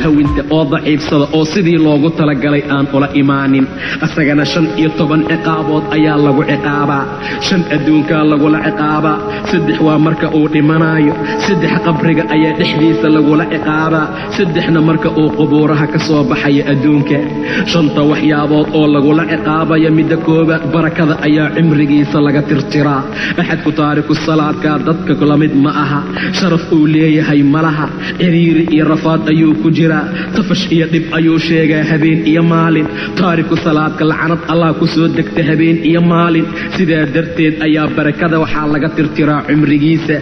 hawinta oo daciifsada oo sidii loogu talagalay aan ula imaanin asagana 15 ciqaabood ayaa lagu ciqaabaa 5 adduunka lagula ciqaabaa 3 waa marka uu dhimanayo 3 qabriga ayaa dhexdiisa lagula ciqaabaa 3na marka uu qubuuraha ka soo baxayo adduunka 5 waxyaabood oo lagula ciqaabayo midda koobaad barakada ayaa cimrigiisa laga tirtiraa axadku taariku salaadka dadka la mid ma aha sharaf uu leeyahay malaha ciriiri iyo rafaad ayuu ku jira tafash iyo dib ayuu sheegaa habeen iyo maalin taariku salaadka lacanad Allah ku soo degta habeen iyo maalin sidaa darteed ayaa barakada waxaa laga tirtiraa cimrigiisa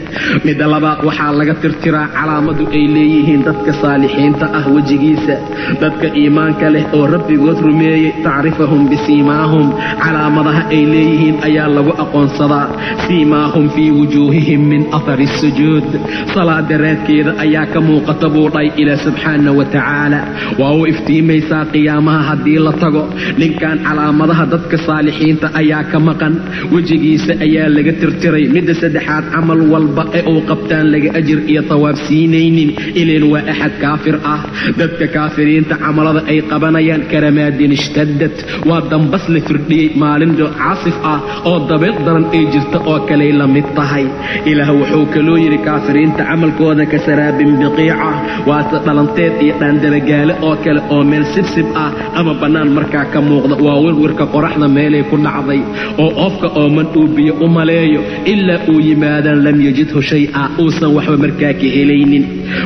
midda labaad waxaa laga tirtiraa calaamadu ay leeyihiin dadka saalixiinta ah wajigiisa dadka iimaanka leh oo rabbigood rumeeyay tacrifahum bisiimaahum calaamadaha ay leeyihiin ayaa lagu aqoonsadaa siimaahum fii wujuuhihim min athari sujuud salaada raadkeeda ayaa ka muuqata buu dhay ilaa subxaana wa tacaala waa uu iftiimaysaa qiyaamaha haddii la tago ninkan calaamadaha dadka saalixiinta ayaa ka maqan wejigiisa ayaa laga tirtiray midda saddexaad camal walba ee uu qabtaan laga ajir iyo tawaab siinaynin ileen waa axad kaafir ah dadka kaafiriinta camalada ay qabanayaan karamaadin ishtadad waa dambas la firdhiyey maalin caasif ah oo dabeel daran ay jirta oo kaley la mid tahay ilaah wuxuu kaloo yidhi kaafiriinta camalkooda ka saraabin biqiica waase dhalanteed iyo dhaandabagaale oo kale oo meel sibsib ah ama bannaan markaa ka muuqda waa wirwirka qoraxda meelay ku dhacday oo qofka ooman uu biyo u maleeyo ilaa uu yimaadaan lam yajidhu shay-a uusan waxba markaa ka helaynin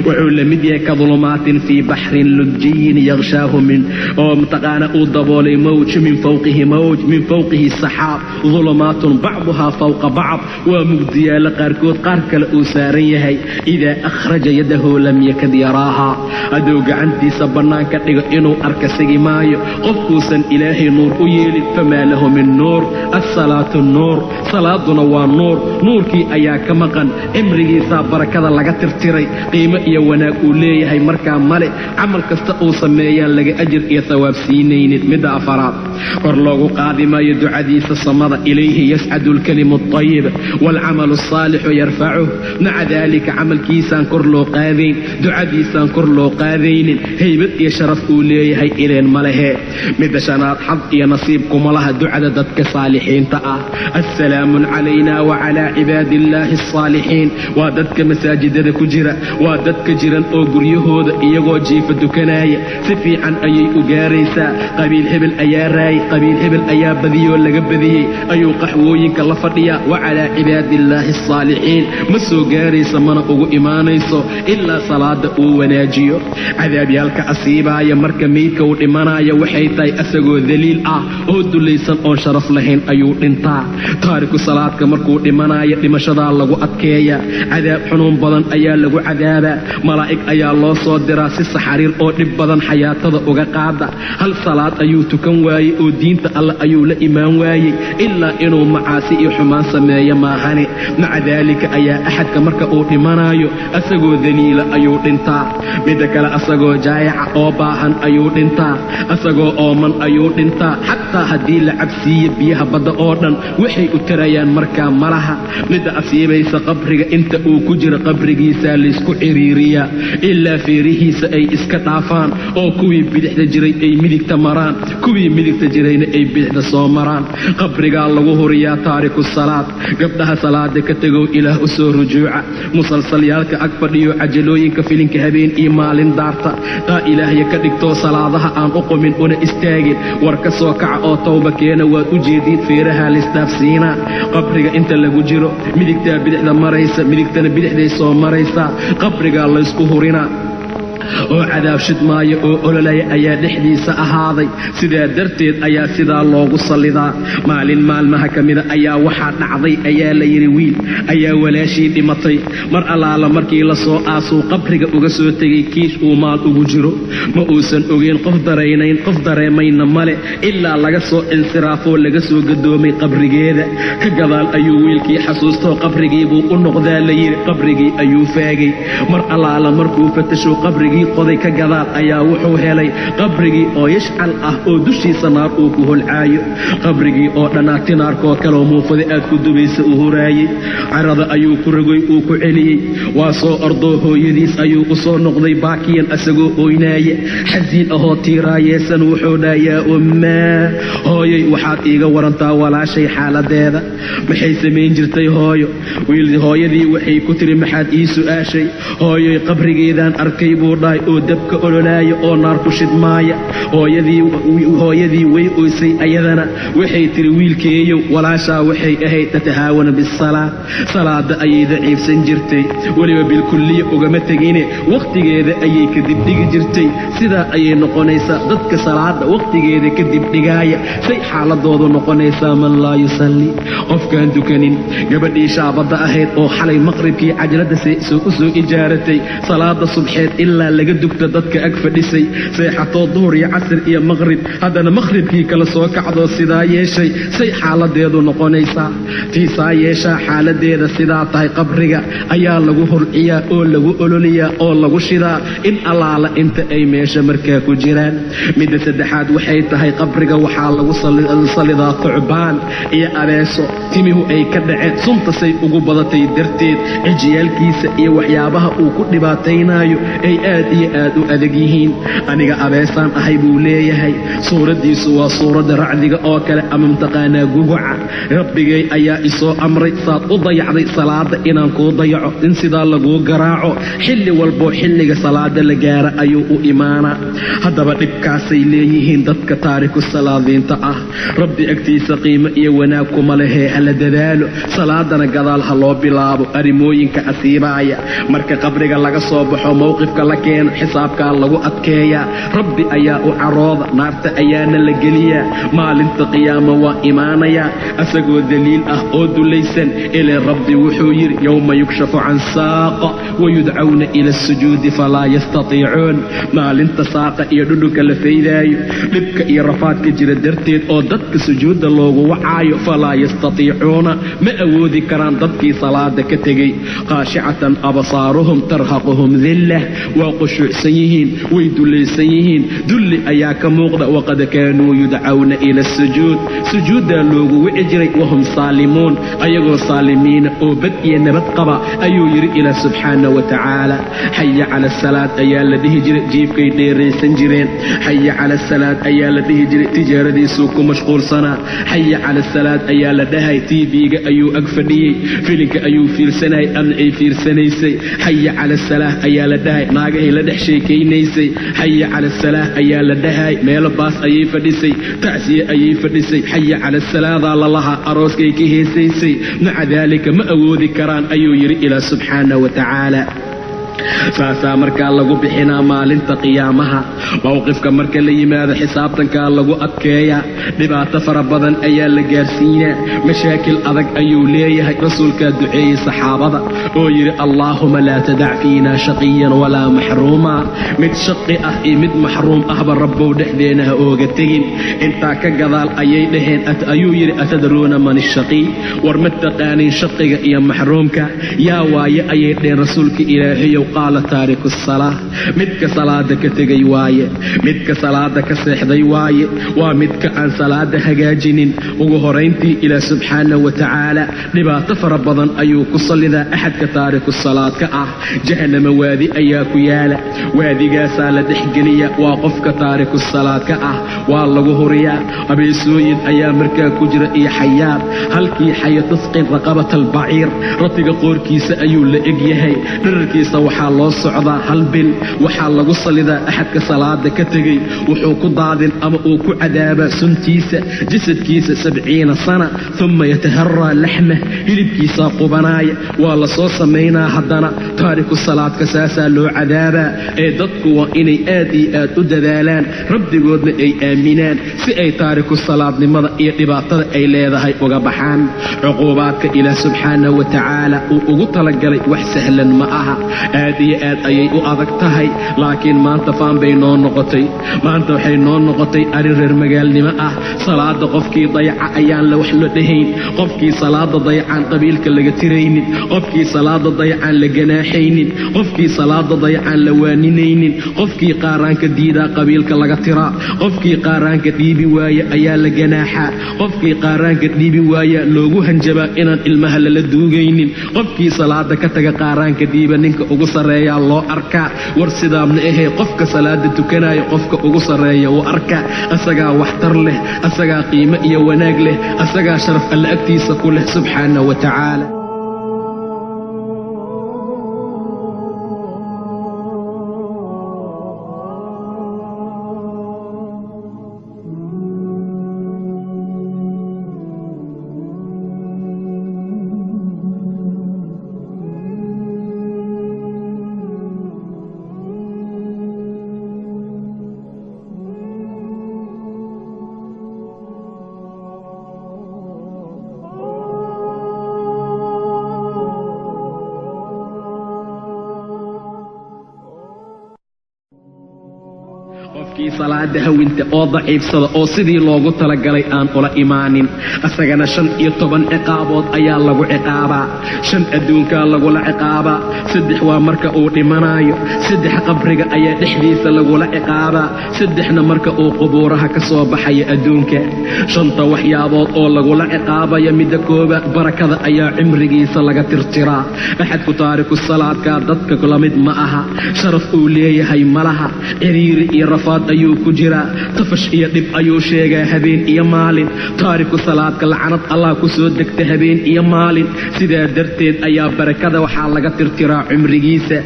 wuxuu la mid yahay ka dulumaatin fii baxrin lujjiyin yaqshaahu min oo mataqaana uu daboolay mawj min fawqihi saxaab dulumaatun bacduhaa fawqa bacd waa mugdiyaala qaarkood qaar kale uu saaran yahay idaa akhraja yadahu lam yakad yaraaha hadduu gacantiisa bannaan ka dhigo inuu arka sigi maayo qofkuusan ilaahay nuur u yeelin famaa lahu min nuur assalaatu nuur salaaduna waa nuur nuurkii ayaa ka maqan cimrigiisaa barakada laga tirtiray qiimo iyo wanaag uu leeyahay markaa male camal kasta uu sameeyaan laga ajir iyo thawaab siinaynin midda afaraad kor loogu qaadi maayo ducadiisa samada ilayhi yascadu alkalimu altayib waalcamalu alsaalixu yarfacuh maca daalika camalkiisaan kor loo qaadayn ducadiisaan kor loo qaadaynin haybad iyo sharaf uu leeyahay ileen ma lehe midda shanaad xad iyo nasiib kuma laha ducada dadka saalixiinta ah assalaamun calayna wacalaa cibaadi illaahi alsaalixiin waa dadka masaajidada ku jira waa dadka jiran oo guryahooda iyagoo jiifa dukanaya si fiican ayay u gaaraysaa qabiil hebel ayaa raayay qabiil hebel ayaa badiyoo laga badiyey ayuu qaxwooyinka la fadhiyaa wacalaa cibaadi illaahi alsaalixiin ma soo gaaraysa mana ugu imaanayso ilaa salaada uu wanaajiyo cadaabyaalka asiibaaya marka meydka uu dhimanaya waxay tahay asagoo daliil ah oo dulaysan oon sharaf lahayn ayuu dhintaa taariku salaadka markuu dhimanayo dhimashadaa lagu adkeeya cadaab xunuun badan ayaa lagu cadaabaa malaa'ig ayaa loo soo diraa si saxariir oo dhib badan xayaatada uga qaada hal salaad ayuu tukan waayey oo diinta alle ayuu la imaan waayey ilaa inuu macaasi iyo xumaan sameeyo maahane maca daalika ayaa axadka marka uu dhimanayo asagoo daliila ayuu dhintaa midda kale asagoo jaayaca oo baahan ayuu dhintaa asagoo ooman ayuu dhintaa xataa haddii la cabsiiyo biyaha badda oo dhan waxay u tarayaan markaa malaha midda asiibaysa qabriga inta uu ku jiro qabrigiisaa laysku ciriiriyaa ilaa feerihiisa ay iska dhaafaan oo kuwii bidixda jiray ay midigta maraan kuwii midigta jirayna ay bidixda soo maraan qabrigaa lagu huriyaa taariku salaad gabdhaha salaada ka tegow ilaah u soo rujuuca musalsalyaalka ag fadhiyo cajalooyinka filinka habeen iyo maalin daarta taa ilaahya ka dhigtoo salaadaha aan u qumin una istaagin war ka soo kaca oo tawba keena waad u jeediid feeraha laisdhaafsiinaa qabriga inta lagu jiro midigtaa bidixda maraysa midigtana bidixday soo maraysaa qabrigaa laysku hurinaa oo cadaab shidmaayo oo ololaya ayaa dhexdiisa ahaaday sidaa darteed ayaa sidaa loogu sallidaa maalin maalmaha ka mida ayaa waxaa dhacday ayaa la yidhi wiil ayaa walaashii dhimatay mar allaala markii la soo aasuu qabriga uga soo tegay kiish uu maal ugu jiro ma uusan ogeyn qof dareemayna male ilaa laga soo insiraafoo laga soo gadoomay qabrigeeda ka gadaal ayuu wiilkii xasuustoo qabrigii buu u noqdaa la yidhi qabrigii ayuu faagay mar allaala markuu fatasho qabrigii sii qoday ka gadaal ayaa wuxuu helay qabrigii oo yashcal ah oo dushiisa naar uu ku holcaayo, qabrigii oo dhanaagti naarkoo kaleo muufada aad ku dubaysa u huraayey. carada ayuu ku rogay uu ku celiyey, waa soo ordoo hooyadiis ayuu u soo noqday baakiyan asagoo oynaaya, xasiin ahoo tiiraayeesan. wuxuu dhaa yaa ummaa, hooyay waxaad iiga warantaa walaashay xaaladeeda, maxay samayn jirtay hooyo? hooyadii waxay ku tiri maxaad ii su'aashay? hooyoy qabrigeedaan arkay buu dhahay oo dabka ololaaya oo naar ku shidmaaya. hooyadii way oysay ayadana waxay tiri wiilkeeyow walaashaa waxay ahayd tatahaawana bisalaad, salaada ayay daciifsan jirtay, weliba bilkulliya ugama tegine wakhtigeeda ayay kadib dhigi jirtay. sidaa ayay noqonaysaa dadka salaada wakhtigeeda kadib dhigaaya, say xaaladoodu noqonaysaa man laa yusalli, qofkaan dukanin. gabadhii shaabadda ahayd oo xalay maqribkii cajalada u soo ijaaratay salaada subxeed ilaa laga dugta dadka ag fadhisay, seexatoo duhur iyo casr iyo maqrib, haddana maqribkii kala soo kacdoo sidaa yeeshay, say xaaladeedu noqonaysaa? tiisaa yeeshaa xaaladeeda sidaa tahay, qabriga ayaa lagu hurciyaa oo lagu ololiyaa oo lagu shidaa in allaala inta ay meesha markaa ku jiraan. midda saddexaad waxay tahay qabriga waxaa lagu salidaa thucbaan iyo abeeso timihu ay ka dhaceen suntasay ugu badatay darteed, cijiyaalkiisa iyo waxyaabaha uu ku dhibaataynaayo ay aad iyo aad u adag yihiin. aniga abeesaan ahay buu leeyahay, suuraddiisu waa suuradda racdiga oo kale ama mtaqaanaa guguca. rabbigay ayaa isoo amray saad u dayacday salaada inaan kuu dayaco, in sidaa laguu garaaco xilli walboo xilliga salaada la gaara ayuu u imaanaa. haddaba dhibkaasay leeyihiin dadka taariku salaadiinta ah. rabbi agtiisa qiimo iyo wanaag kuma lehee hala dadaalo, salaadana gadaal ha loo bilaabo. arrimooyinka asiibaaya marka qabriga laga soo baxo mowqifka la keeno xisaabkaa lagu adkeeyaa, rabbi ayaa u carooda, naarta ayaana la geliyaa. maalinta qiyaama waa imaanayaa asagoo daliil ah oo dulaysan. ilee rabbi wuxuu yidhi yowma yukshafu can saaqa wayudcawna ila asujuudi falaa yastatiicuun. maalinta saaqa iyo dhudhunka la faydaayo, dhibka iyo rafaadka jira darteed oo dadka sujuudda loogu wacaayo, falaa yastatiicuuna ma awoodi karaan dadkii salaada ka tegey. qaashicatan absaaruhum tarhaquhum dillah, waa qushuucsan yihiin, way dulaysan yihiin, dulli ayaa ka muuqda. waqad kaanuu yudcawna ila sujuud, sujuuddaa loogu wici jiray wahum saalimuun, ayagoo saalimiina oo bad iyo nabad qaba ayuu yidhi ilaah subxaana wa tacaala. xaya cala asalaad ayaa la dhihi jiray, jiibkay dheeraysan jireen. xaya cala asalaad ayaa la dhihi jiray, tijaaradiisuu ku mashquulsanaa. xaya cala asalaad ayaa la dhahay, tv-ga ayuu ag fadhiyey, filinka ayuu fiirsanayay ama ay fiirsanaysay. xaya cala asalaah ayaa la dhahay, naagahay la dhex sheekaynaysay. xaya cala asalaah ayaa la dhahay, meelo baas ayay fadhisay, tacsiye ayay fadhisay. xaya cala asalaadaa lalahaa, arooskay ka heesaysay. maca daalika ma awoodi karaan ayuu yidhi ilaah subxaana wa tacaala. saasaa markaa lagu bixinaa maalinta qiyaamaha. mowqifka marka la yimaado xisaabtankaa lagu adkeeyaa, dhibaato fara badan ayaa la gaarsiinaa, mashaakil adag ayuu leeyahay. rasuulkaa duceeyey saxaabada oo yidhi allaahuma laa tadac fiina shaqiyan walaa maxruuma, mid shaqi ah iyo mid maxruum ahba rabbow dhexdeena ha ooga tegin. intaa ka gadaal ayay dhaheen ayuu yidhi atadruuna man ishaqiy, war ma taqaanin shaqiga iyo maxruumka? yaa waaye ayay dhaheen rasuulka ilaahayow. qaala taariku salaa, midka salaada ka tegay waaye, midka salaada ka seexday waaye, waa midka aan salaada hagaajinin. ugu horayntii ilaah subxaana wa tacaala dhibaato fara badan ayuu ku sallidaa axadka taariku salaadka ah. jahanama waadi ayaa ku yaala, waadigaasaa la dhexgeliya, waa qofka taariku salaadka ah, waa lagu huriyaa. abeesooyin ayaa markaa ku jira iyo xayaar, halkii xayo tasqin raqabata albaciir, ratiga qoorkiisa ayuu la egyahay. dherarkiisa waxaa loo socdaa hal bil. waxaa lagu sallidaa axadka salaada ka tegey, wuxuu ku daadin ama uu ku cadaabaa suntiisa jasadkiisa 70 sana. uma yataharaa laxmah, hilibkiisaa qubanaaya, waa la soo samaynaa. haddana taariku salaadka saasaa loo cadaabaa. ee dadku waa inay aad iyo aad u dadaalaan, rabbigoodna ay aaminaan, si ay taariku salaadnimada iyo dhibaatada ay leedahay uga baxaan. cuquubaadka ilaah subxaana wa tacaala uu ugu talagalay wax sahlan ma aha. aad iyo aad ayay u adag tahay laakiin maanta faan bay noo noqotay maanta waxay noo noqotay arrin reer magaalnimo ah salaada qofkii dayaca ayaan la wax la dhahayn qofkii salaada dayacaan qabiilka laga tiraynin qofkii salaada dayacaan la ganaaxaynin qofkii salaada dayacaan la waaninaynin qofkii qaaraanka diidaa qabiilka laga tiraa qofkii qaaraanka dhiibi waaya ayaa la ganaaxaa qofkii qaaraanka dhiibi waaya loogu hanjabaa inaan ilmaha lala duugaynin qofkii salaada ka taga qaaraanka dhiiba ninka ugu sarreeyaa loo arkaa war sidaabna ahee qofka salaada tukanaya qofka ugu sarreeya uu arkaa asagaa waxtar leh asagaa qiimo iyo wanaag leh asagaa sharaf alla agtiisa ku leh subxaana wa tacaala qofkii salaada hawinta oo daciifsada oo sidii loogu talagalay aan ula imaanin asagana 15 ciqaabood ayaa lagu ciqaabaa 5 adduunkaa lagula ciqaabaa 3 waa marka uu dhimanayo 3 qabriga ayaa dhexdiisa lagula ciqaabaa 3na marka uu qubuuraha ka soo baxayo adduunka 5 waxyaabood oo lagula ciqaabayo midda koobaad barakada ayaa cimrigiisa laga tirtiraa axadku taariku salaadka dadka la mid ma aha sharaf uu leeyahay malaha ciriiri iyo rafaad ayuu ku jiraa tafash iyo dhib ayuu sheegaa habeen iyo maalin taariku salaadka lacanad allah ku soo degta habeen iyo maalin sidaa darteed ayaa barakada waxaa laga tirtiraa cimrigiisa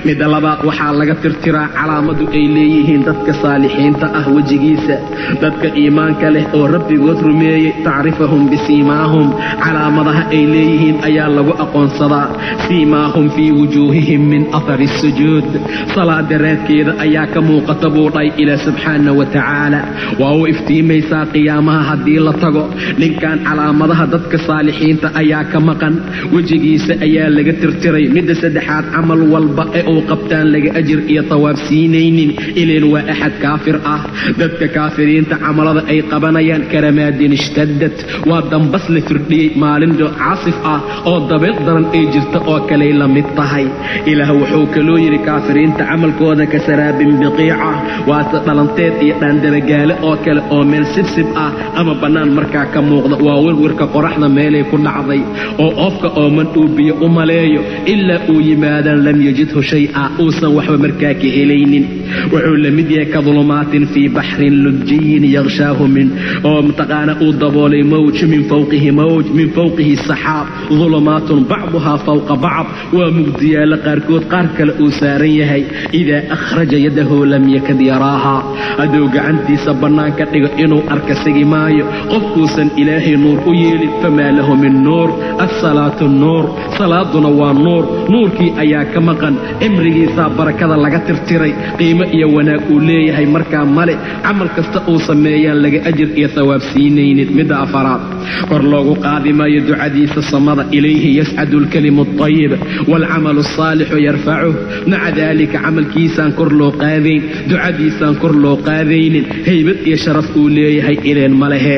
midda labaad waxaa laga tirtiraa calaamadu ay leeyihiin dadka saalixiinta ah wejigiisa dadka iimaanka leh oo rabbigood rumeeyey tacrifahum bisiimaahum calaamadaha ay leeyihiin ayaa lagu aqoonsadaa siimaahum fii wujuuhihim min athari sujuud salaada raadkeeda ayaa ka muuqata buu dhahay ilaa subxaana wa tacaala waa u iftiimaysaa qiyaamaha haddii la tago ninkan calaamadaha dadka saalixiinta ayaa ka maqan wejigiisa ayaa laga tirtiray midda saddexaad camal walba ee uu qabtaan laga ajir iyo tawaab siinaynin ileen waa axad kaafir ah dadka kaafiriinta camalada ay qabanayaan karamaadin ishtadad waa dambas la firdhiyey maalin caasif ah oo dabeel daran ay jirta oo kaley la mid tahay ilaah wuxuu kaloo yidhi kaafiriinta camalkooda ka saraabin biqiica waase dhalanteed iyo dhaandabagaale oo kale oo meel sibsib ah ama bannaan markaa ka muuqda waa werwerka qoraxda meelay ku dhacday oo oofka ooman uu biyo u maleeyo ilaa uu yimaadaan lam yajidhu shay-a uusan waxba markaa ka helaynin wuxuu la mid yahay ka dulumaatin fii baxrin lujjiyin yaqshaahu min oo mataqaana uu daboolay mawj min fawqihi saxaab dulumaatun bacduhaa fawqa bacd waa mugdiyaala qaarkood qaar kale uu saaran yahay idaa akhraja yadahu lam yakad yaraaha hadduu gacantiisa bannaanka dhigo inuu arka sigi maayo qofkuusan ilaahay nuur u yeelin famaa lahu min nuur assalaatu nuur salaaduna waa nuur nuurkii ayaa ka maqan cimrigiisaa barakada laga tirtiray qiimo iyo wanaag uu leeyahay markaa male camal kasta uu sameeyaan laga ajir iyo thawaab siinaynin midda afaraad kor loogu qaadi maayo ducadiisa samada ilayhi yascadu alkalimu altayib waalcamalu alsaalixu yarfacuh maca daalika camalkiisaan kor loo qaadayn ducadiisaan kor loo qaadaynin haybad iyo sharaf uu leeyahay ileen ma lehe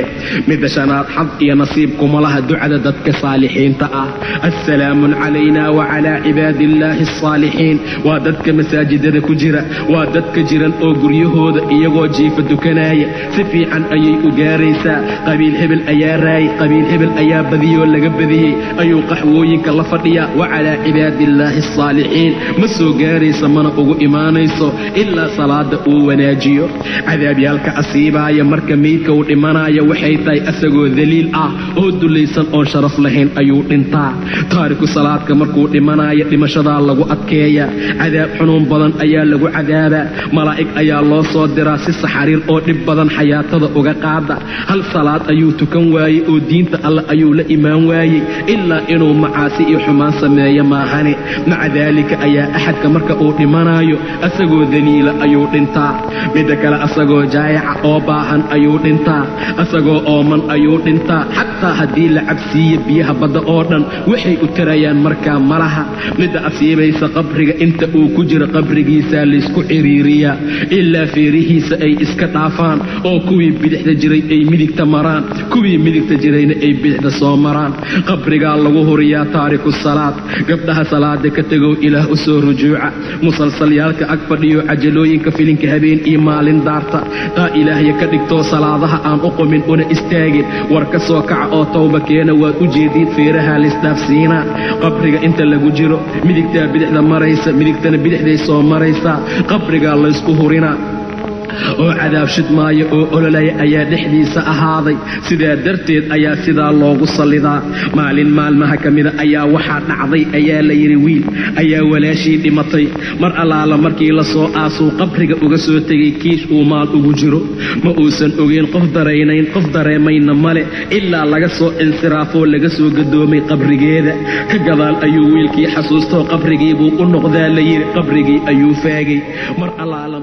midda shanaad xad iyo nasiib kuma laha ducada dadka saalixiinta ah assalaamun calayna wacalaa cibaadi illaahi alsaalixiin waa dadka masaajidada ku jira waa dadka jiran oo guryahooda iyagoo jiifa dukanaya si fiican ayay u gaaraysaa qabiil hebel ayaa raayay qabiil hebel ayaa badiyoo laga badiyey ayuu qaxwooyinka la fadhiyaa wacalaa cibaadi illaahi alsaalixiin ma soo gaaraysa mana ugu imaanayso ilaa salaada uu wanaajiyo cadaabyaalka asiibaaya marka meydka uu dhimanaya waxay tahay asagoo daliil ah oo dulaysan oon sharaf lahayn ayuu dhintaa taariku salaadka markuu dhimanayo dhimashadaa lagu adkeeya cadaab xunuun badan ayaa lagu cadaabaa malaa'ig ayaa loo soo diraa si saxariir oo dhib badan xayaatada uga qaada hal salaad ayuu tukan waayey oo diinta alle ayuu la imaan waayey ilaa inuu macaasi iyo xumaan sameeyo maahane maca daalika ayaa axadka marka uu dhimanayo asagoo daliila ayuu dhintaa midda kale asagoo jaayaca oo baahan ayuu dhintaa, asagoo ooman ayuu dhintaa. xataa haddii la cabsiiyo biyaha badda oo dhan waxay u tarayaan markaa malaha. midda asiibaysa qabriga inta uu ku jiro qabrigiisaa laysku ciriiriyaa ilaa feerihiisa ay iska dhaafaan oo kuwii bidixda jiray ay midigta maraan, kuwii midigta jirayna ay bidixda soo maraan. qabrigaa lagu huriyaa taariku salaad, gabdhaha salaada ka tegow ilaah u soo rujuuca. musalsalyaalka ag fadhiyo cajalooyinka filinka habeen iyo maalin daarta, taa ilaahya ka dhigtoo salaadaha aan u qumin una istaagin. war ka soo kaca oo tawba keena, waad u jeediid feeraha laysdhaafsiinaa. qabriga inta lagu jiro midigtaa bidixda maraysa, midigtana bidixday soo maraysaa. qabrigaa laysku hurinaa oo cadaab shidmaayo oo ololaya ayaa dhexdiisa ahaaday. sidaa darteed ayaa sidaa loogu sallidaa. maalin maalmaha ka mida ayaa waxaa dhacday ayaa la yidhi wiil ayaa walaashii dhimatay. mar allaala markii la soo aasuu qabriga uga soo tegay kiish uu maal ugu jiro. ma uusan ogeyn qof dareemayna male ilaa laga soo insiraafoo laga soo gadoomay qabrigeeda. ka gadaal ayuu wiilkii xasuustoo qabrigii buu u noqdaa la yidhi, qabrigii ayuu faagay. mar allaala